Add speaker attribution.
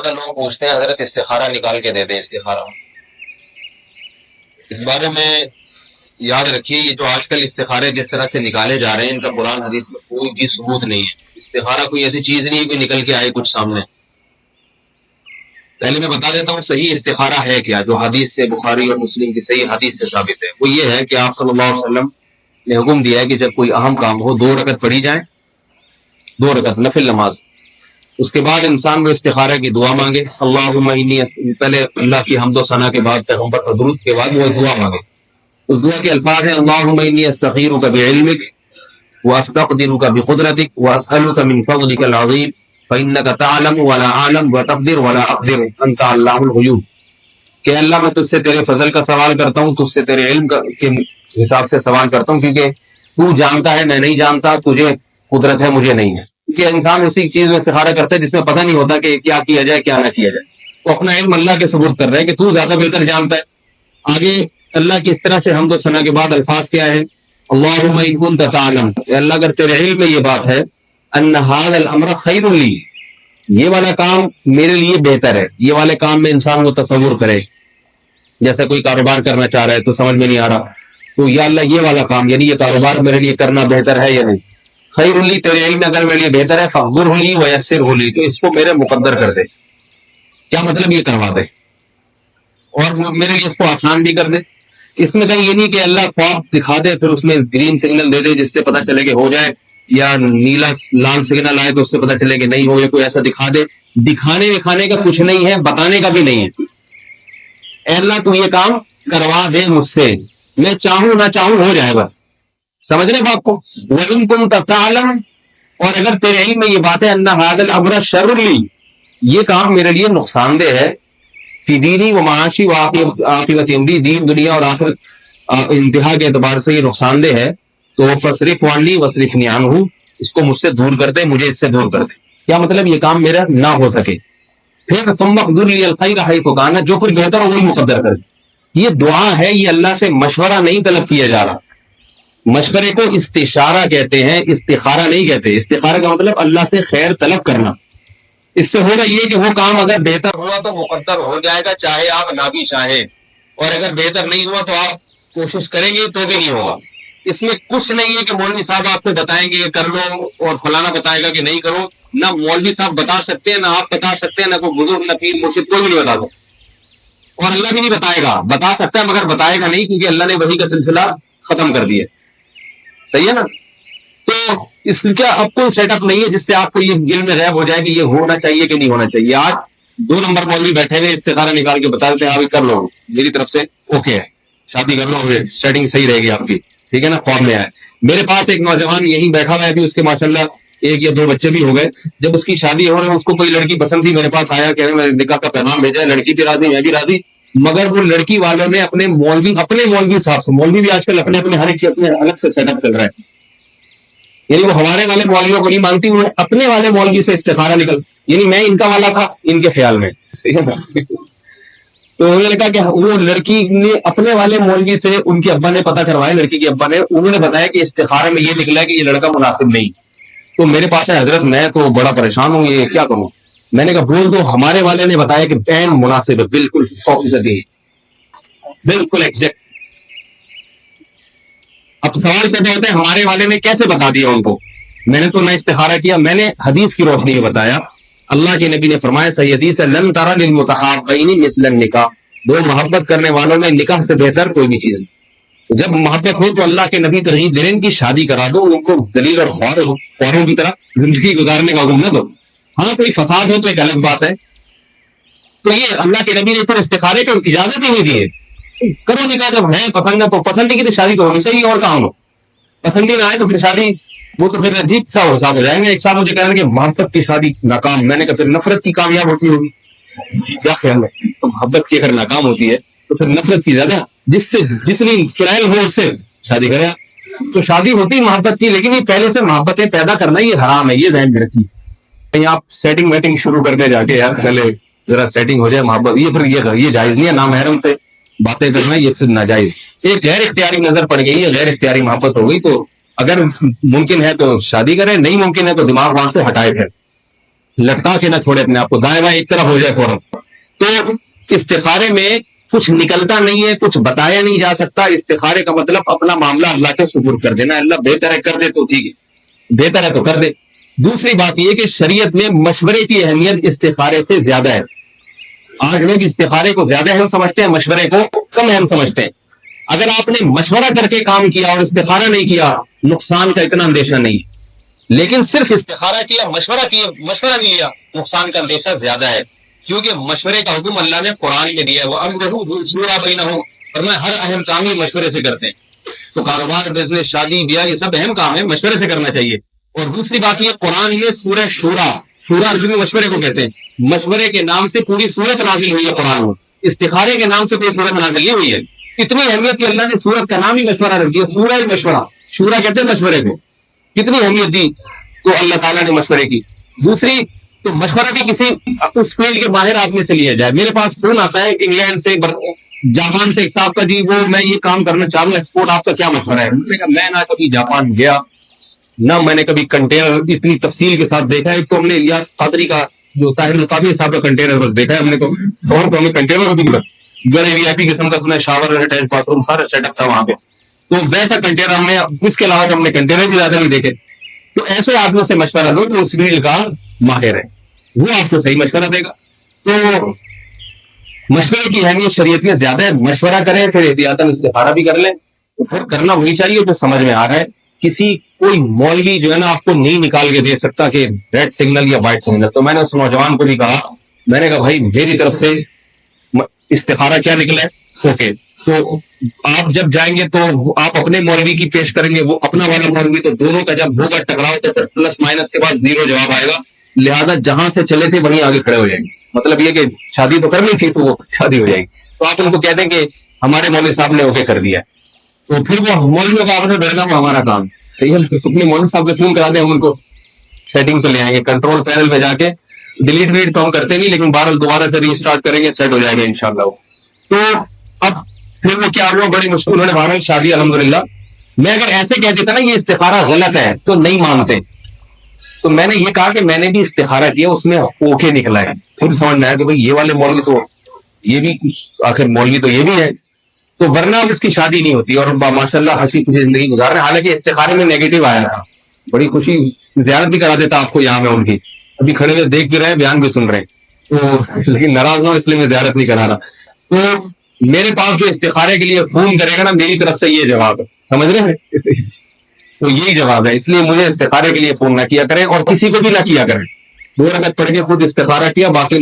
Speaker 1: زیادہ لوگ پوچھتے ہیں حضرت استخارہ نکال کے دے دیں استخارہ. اس بارے میں یاد رکھیے یہ جو آج کل استخارے جس طرح سے نکالے جا رہے ہیں ان کا قرآن حدیث میں کوئی بھی ثبوت نہیں ہے. استخارہ کوئی ایسی چیز نہیں ہے کہ نکل کے آئے کچھ سامنے. پہلے میں بتا دیتا ہوں صحیح استخارہ ہے کیا, جو حدیث سے بخاری اور مسلم کی صحیح حدیث سے ثابت ہے. وہ یہ ہے کہ آپ صلی اللہ علیہ وسلم نے حکم دیا ہے کہ جب کوئی اہم کام ہو 2 رکعت پڑھی جائیں, 2 رکعت نفل نماز. اس کے بعد انسان کو استخارہ کی دعا مانگے, اللہم انی پہلے اللہ کی حمد و ثنا کے بعد پیغمبر پر درود کے بعد وہ دعا مانگے. اس دعا کے الفاظ ہیں اللہم انی استخیرک بعلمک واستقدرک بقدرتک واسألک من فضلک العظیم فإنک تعلم ولا اعلم وتقدر ولا اقدر انت علام الغیوب. کہ اللہ میں تجھ سے تیرے فضل کا سوال کرتا ہوں, تجھ سے تیرے علم کے حساب سے سوال کرتا ہوں, کیونکہ تو جانتا ہے میں نہیں جانتا, تجھے قدرت ہے مجھے نہیں ہے. کیونکہ انسان اسی چیز میں استخارہ کرتا ہے جس میں پتہ نہیں ہوتا کہ کیا کیا جائے کیا نہ کیا جائے. تو اپنا علم اللہ کے سپرد کر رہا ہے کہ تو زیادہ بہتر جانتا ہے. آگے اللہ کی اس طرح سے حمد و ثنا کے بعد الفاظ کیا ہے, اللہم ان کنت تعلم, کہ اللہ اگر تیرے علم میں یہ بات ہے, ان ھذا الامر خیر لی, یہ والا کام میرے لیے بہتر ہے. یہ والے کام میں انسان کو تصور کرے, جیسے کوئی کاروبار کرنا چاہ رہا ہے تو سمجھ میں نہیں آ رہا, تو یا اللہ یہ والا کام یعنی یہ کاروبار میرے لیے کرنا بہتر ہے یا نہیں. خیر لی, تیرے علم میں اگر میرے لیے بہتر ہے, فاغفرہ لی ویسرہ لی, تو اس کو میرے مقدر کر دے. کیا مطلب یہ کروا دے اور میرے لیے اس کو آسان بھی کر دے. اس میں کہیں یہ نہیں کہ اللہ خواب دکھا دے پھر اس میں گرین سگنل دے دے جس سے پتہ چلے کہ ہو جائے, یا نیلا لال سگنل آئے تو اس سے پتہ چلے کہ نہیں ہو, یا کوئی ایسا دکھا دے. دکھانے وکھانے کا کچھ نہیں ہے, بتانے کا بھی نہیں ہے. اے اللہ تو یہ کام کروا دے مجھ سے, میں چاہوں نہ چاہوں ہو جائے بس. سمجھ رہے بات کو. وَإِن كُنتَ تَعْلَمُ, اور اگر تیرے علم میں یہ بات ہے ان هذا الامر شر لی, یہ کام میرے لیے نقصان دہ ہے, فی دینی و معاشی و عاقبت امری, دین دنیا اور آخرت انتہا کے اعتبار سے یہ نقصان دہ ہے, تو فصرف عنی وصرفنی عنہ, اس کو مجھ سے دور کر دے, مجھے اس سے دور کر دے. کیا مطلب یہ کام میرا نہ ہو سکے. پھر ثم اقدر لی الخیر حیث کان, جو کچھ بہتر ہو وہی مقدر کر. یہ دعا ہے, یہ اللہ سے مشورہ نہیں طلب کیا جا رہا. مشورے کو استشارہ کہتے ہیں, استخارہ نہیں کہتے. استخارہ کا مطلب اللہ سے خیر طلب کرنا. اس سے ہوگا یہ کہ وہ کام اگر بہتر ہوا تو مقدر ہو جائے گا, چاہے آپ نہ بھی چاہیں, اور اگر بہتر نہیں ہوا تو آپ کوشش کریں گے تو بھی نہیں ہوگا. اس میں کچھ نہیں ہے کہ مولوی صاحب آپ کو بتائیں گے کر لو اور فلانا بتائے گا کہ نہیں کرو. نہ مولوی صاحب بتا سکتے ہیں, نہ آپ بتا سکتے ہیں, نہ کوئی بزرگ, نہ پیر مرشد, کوئی بھی نہیں بتا سکتا. اور اللہ بھی نہیں بتائے گا. بتا سکتا ہے مگر بتائے گا نہیں, کیونکہ اللہ نے وحی کا سلسلہ ختم کر دیا. صحیح ہے نا. تو اس کا اب کوئی سیٹ اپ نہیں ہے جس سے آپ کو یہ علم غیب ہو جائے کہ یہ ہونا چاہیے کہ نہیں ہونا چاہیے. آج 2 نمبر مولوی بیٹھے ہوئے استخارہ نکال کے بتا دیتے ہیں آپ کر لو, میری طرف سے اوکے ہے, شادی کر لو, سیٹنگ صحیح رہے گی آپ کی, ٹھیک ہے نا, خواب میں آئے. میرے پاس ایک نوجوان یہیں بیٹھا ہوا ہے ابھی, اس کے ماشاءاللہ 1 یا 2 بچے بھی ہو گئے. جب اس کی شادی ہو رہی ہے, اس کو کوئی لڑکی پسند تھی, میرے پاس آیا کہ میں نکاح کا پیغام بھیجا, لڑکی بھی راضی, میں بھی راضی, مگر وہ لڑکی والوں نے اپنے مولوی صاحب سے, مولوی بھی آج کل اپنے ہر ایک کے اپنے الگ سے سیٹ اپ چل رہا ہے, یعنی وہ ہمارے والے مولویوں کو نہیں مانتی, وہ اپنے والے مولوی سے استخارہ نکل, یعنی میں ان کا والا تھا ان کے خیال میں. تو انہوں نے کہا کہ وہ لڑکی نے اپنے والے مولوی سے, ان کے ابا نے پتہ کروایا, لڑکی کے ابا نے, انہوں نے بتایا کہ استخارے میں یہ نکلا ہے کہ یہ لڑکا مناسب نہیں. تو میرے پاس ہے حضرت, میں تو بڑا پریشان ہوں, یہ کیا کروں. میں نے کہا بول دو, ہمارے والے نے بتایا کہ عین مناسب ہے, بالکل 100%, بالکل ایگزیکٹ. اب سوال پیدا ہوتا ہے ہمارے والے نے کیسے بتا دیا ان کو. میں نے تو نہ استخارہ کیا, میں نے حدیث کی روشنی میں بتایا. اللہ کے نبی نے فرمایا صحیح حدیث ہے, لن ترى للمتحابین مثل النکاح, 2 محبت کرنے والوں میں نکاح سے بہتر کوئی بھی چیز نہیں. جب محبت ہو تو اللہ کے نبی ترغیب دے رہے ہیں کہ شادی کرا دو, ان کو ذلیل اور خواروں کی طرح زندگی گزارنے کا حکم نہ دو. ہاں کوئی فساد ہو تو ایک الگ بات ہے. تو یہ اللہ کے نبی نے پھر استخارے کو اجازت ہی نہیں دی ہے. کرو نکاح, جب ہے پسند ہے تو پسند کی تو شادی تو ہونی چاہیے, اور کہاں ہو. پسند ہی نہ آئے تو پھر شادی, وہ تو پھر عجیب سا ہو جائیں گے. ایک صاحب مجھے کہہ رہے ہیں کہ محبت کی شادی ناکام. میں نے کہا پھر نفرت کی کامیاب ہوتی ہوگی, کیا خیال ہے. تو محبت کی اگر ناکام ہوتی ہے تو پھر نفرت کی زیادہ, جس سے جتنی چڑیل ہو اس سے شادی کرے. تو شادی ہوتی محبت کی, لیکن یہ پہلے سے محبتیں پیدا کرنا یہ حرام ہے, یہ ذہن میں رکھیے. کہیں آپ سیٹنگ ویٹنگ شروع کرنے جا کے یار پہلے ذرا سیٹنگ ہو جائے محبت, یہ پھر یہ جائز نہیں ہے. نامحرم سے باتیں کرنا یہ پھر ناجائز. ایک غیر اختیاری نظر پڑ گئی ہے, غیر اختیاری محبت ہو گئی, تو اگر ممکن ہے تو شادی کرے, نہیں ممکن ہے تو دماغ وہاں سے ہٹائے. پھر لٹکا کے نہ چھوڑے اپنے آپ کو, دائیں بائیں ایک طرف ہو جائے فوراً. تو استخارے میں کچھ نکلتا نہیں ہے, کچھ بتایا نہیں جا سکتا. استخارے کا مطلب اپنا معاملہ اللہ کے سپرد کر دینا. اللہ بہتر ہے کر دے تو ٹھیک ہے, بہتر ہے تو کر دے. دوسری بات یہ کہ شریعت میں مشورے کی اہمیت استخارے سے زیادہ ہے. آج لوگ استخارے کو زیادہ اہم سمجھتے ہیں, مشورے کو کم اہم سمجھتے ہیں. اگر آپ نے مشورہ کر کے کام کیا اور استخارہ نہیں کیا, نقصان کا اتنا اندیشہ نہیں. لیکن صرف استخارہ کیا, مشورہ نہیں لیا, نقصان کا اندیشہ زیادہ ہے. کیونکہ مشورے کا حکم اللہ نے قرآن میں دیا ہے, وہ امرہ شورا بینہم, فرمایا ہر اہم کام ہی مشورے سے کرتے ہیں. تو کاروبار, بزنس, شادی, بیاہ, یہ سب اہم کام ہے, مشورے سے کرنا چاہیے. اور دوسری بات یہ, قرآن میں سورہ شورا, شورا عربی میں مشورے کو کہتے ہیں, مشورے کے نام سے پوری سورت نازل ہوئی ہے قرآن میں. استخارے کے نام سے کوئی سورت نازل نہیں ہوئی ہے. اتنی اہمیت کہ اللہ نے سورت کا نام ہی مشورہ رکھ دیا, سورہ مشورہ. شورا کہتے ہیں مشورے کو. کتنی اہمیت دی تو اللہ تعالیٰ نے مشورے کی. دوسری تو مشورہ بھی کسی اس فیلڈ کے باہر آدمی سے لیا جائے. میرے پاس فون آتا ہے انگلینڈ سے, جاپان سے, ایک صاحب کا, جی وہ میں یہ کام کرنا چاہوں گا ایکسپورٹ, آپ کا کیا مشورہ ہے؟ میں نے کہا میں نہ کبھی جاپان گیا, نہ میں نے کبھی کنٹینر اتنی تفصیل کے ساتھ دیکھا ہے. تو ہم نے الیاس قادری کا جو طاہر القادری صاحب کا کنٹینر بس دیکھا ہے ہم نے, تو ہمیں کنٹینر بھی بڑے وی آئی پی قسم کا سنا, شاور, اٹیچ باتھ روم, سارا سیٹ اپ تھا وہاں پہ. تو ویسا کنٹینر ہم نے, اس کے علاوہ ہم نے کنٹینر بھی زیادہ نہیں دیکھے. تو ایسے آدمیوں سے مشورہ لو جو اس فیلڈ کا ماہر ہے, وہ آپ کو صحیح مشورہ دے گا. تو مشورے کی اہمیت شریعت میں زیادہ ہے. مشورہ کریں, پھر احتیاطاً استخارہ بھی کر لیں, تو پھر کرنا وہی چاہیے جو سمجھ میں آ رہا ہے. کسی کوئی مولوی جو ہے نا آپ کو نہیں نکال کے دے سکتا کہ ریڈ سگنل یا وائٹ سگنل. تو میں نے اس نوجوان کو بھی کہا, میں نے کہا بھائی میری طرف سے استخارہ کیا نکلا ہے, اوکے, تو آپ جب جائیں گے تو آپ اپنے مولوی کی پیش کریں گے, وہ اپنا والا مولوی, تو دونوں کا جب ہوگا ٹکراؤ تو پھر پلس مائنس کے بعد زیرو جواب آئے گا. لہذا جہاں سے چلے تھے وہیں آگے کھڑے ہو جائیں گے. مطلب یہ کہ شادی تو کرنی تھی تو وہ شادی ہو جائے گی. تو آپ ان کو کہہ دیں کہ ہمارے مولوی صاحب نے اوکے کر دیا, تو پھر وہ مولویوں کا آپ سے ڈرنا وہ ہمارا کام. صحیح ہے, اپنے مولوی صاحب کو فون کرا دیں, ہم ان کو سیٹنگ پہ لے آئیں گے, کنٹرول پینل پہ جا کے. ڈیلیٹ ویٹ تو ہم کرتے نہیں, لیکن بہرحال دوبارہ سے ریسٹارٹ کریں گے, سیٹ ہو جائے گا انشاءاللہ. تو اب پھر وہ کیا ہوا, بڑی مشکل, انہوں نے بہرحال شادی الحمدللہ. میں اگر ایسے کہہ دیتا نا یہ استخارہ غلط ہے تو نہیں مانتے. تو میں نے یہ کہا کہ میں نے بھی استخارہ کیا, اس میں اوکے نکلا ہے. پھر سمجھ میں آیا کہ بھائی یہ والے مولوی تو یہ بھی آخر مولوی تو یہ بھی ہے, تو ورنہ اس کی شادی نہیں ہوتی. اور ماشاء اللہ ہنسی خوشی زندگی گزار رہے ہیں. حالانکہ استخارے میں نیگیٹو آیا تھا, بڑی خوشی, زیارت بھی کرا دیتا آپ کو یہاں میں ان کی, ابھی کھڑے ہوئے دیکھ بھی رہے ہیں, بیان بھی سن رہے ہیں. تو لیکن ناراض نہ ہو, اس لیے میں زیارت نہیں کرا رہا. تو میرے پاس جو استخارے کے لیے فون کرے گا نا, میری طرف سے یہ جواب ہے, سمجھ رہے ہیں, تو یہی جواب ہے. اس لیے مجھے استخارے کے لیے فون نہ کیا کریں, اور کسی کو بھی نہ کیا کریں. 2 رکعت پڑھ کے خود استخارہ کیا, باقی